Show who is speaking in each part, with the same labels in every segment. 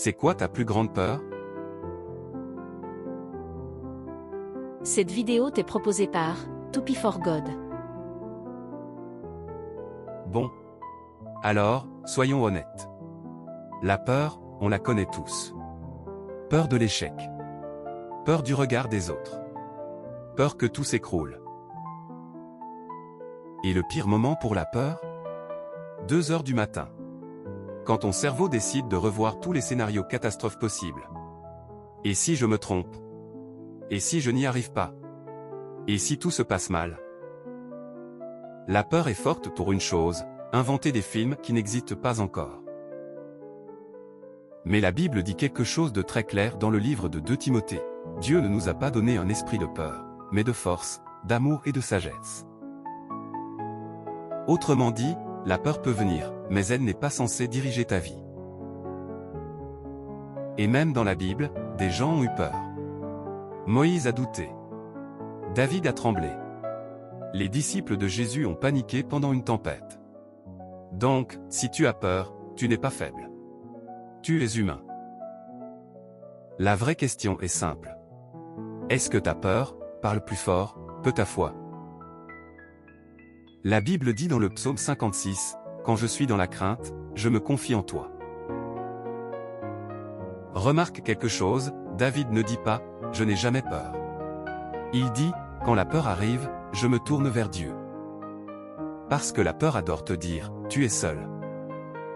Speaker 1: C'est quoi ta plus grande peur?
Speaker 2: Cette vidéo t'est proposée par Topi for God.
Speaker 1: Bon. Alors, soyons honnêtes. La peur, on la connaît tous. Peur de l'échec. Peur du regard des autres. Peur que tout s'écroule. Et le pire moment pour la peur? 2 heures du matin. Quand ton cerveau décide de revoir tous les scénarios catastrophes possibles. Et si je me trompe? Et si je n'y arrive pas? Et si tout se passe mal? La peur est forte pour une chose, inventer des films qui n'existent pas encore. Mais la Bible dit quelque chose de très clair dans le livre de 2 Timothée. Dieu ne nous a pas donné un esprit de peur, mais de force, d'amour et de sagesse. Autrement dit, la peur peut venir, mais elle n'est pas censée diriger ta vie. Et même dans la Bible, des gens ont eu peur. Moïse a douté. David a tremblé. Les disciples de Jésus ont paniqué pendant une tempête. Donc, si tu as peur, tu n'es pas faible. Tu es humain. La vraie question est simple. Est-ce que ta peur parle plus fort que ta foi? La Bible dit dans le psaume 56, « Quand je suis dans la crainte, je me confie en toi. » Remarque quelque chose, David ne dit pas, « Je n'ai jamais peur. » Il dit, « Quand la peur arrive, je me tourne vers Dieu. » Parce que la peur adore te dire, « Tu es seul. »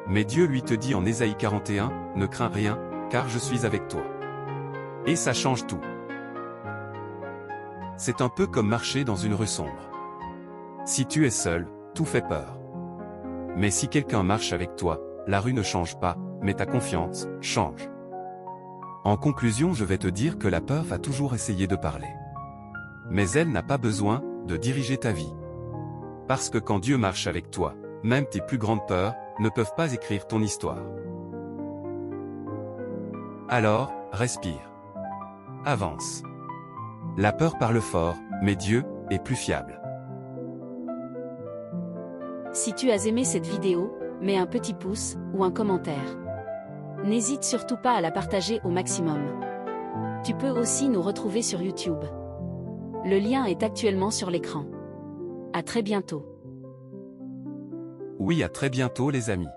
Speaker 1: Mais Dieu lui te dit en Ésaïe 41, « Ne crains rien, car je suis avec toi. » Et ça change tout. C'est un peu comme marcher dans une rue sombre. Si tu es seul, tout fait peur. Mais si quelqu'un marche avec toi, la rue ne change pas, mais ta confiance change. En conclusion, je vais te dire que la peur va toujours essayer de parler. Mais elle n'a pas besoin de diriger ta vie. Parce que quand Dieu marche avec toi, même tes plus grandes peurs ne peuvent pas écrire ton histoire. Alors, respire. Avance. La peur parle fort, mais Dieu est plus fiable.
Speaker 2: Si tu as aimé cette vidéo, mets un petit pouce ou un commentaire. N'hésite surtout pas à la partager au maximum. Tu peux aussi nous retrouver sur YouTube. Le lien est actuellement sur l'écran. À très bientôt.
Speaker 1: Oui, à très bientôt les amis.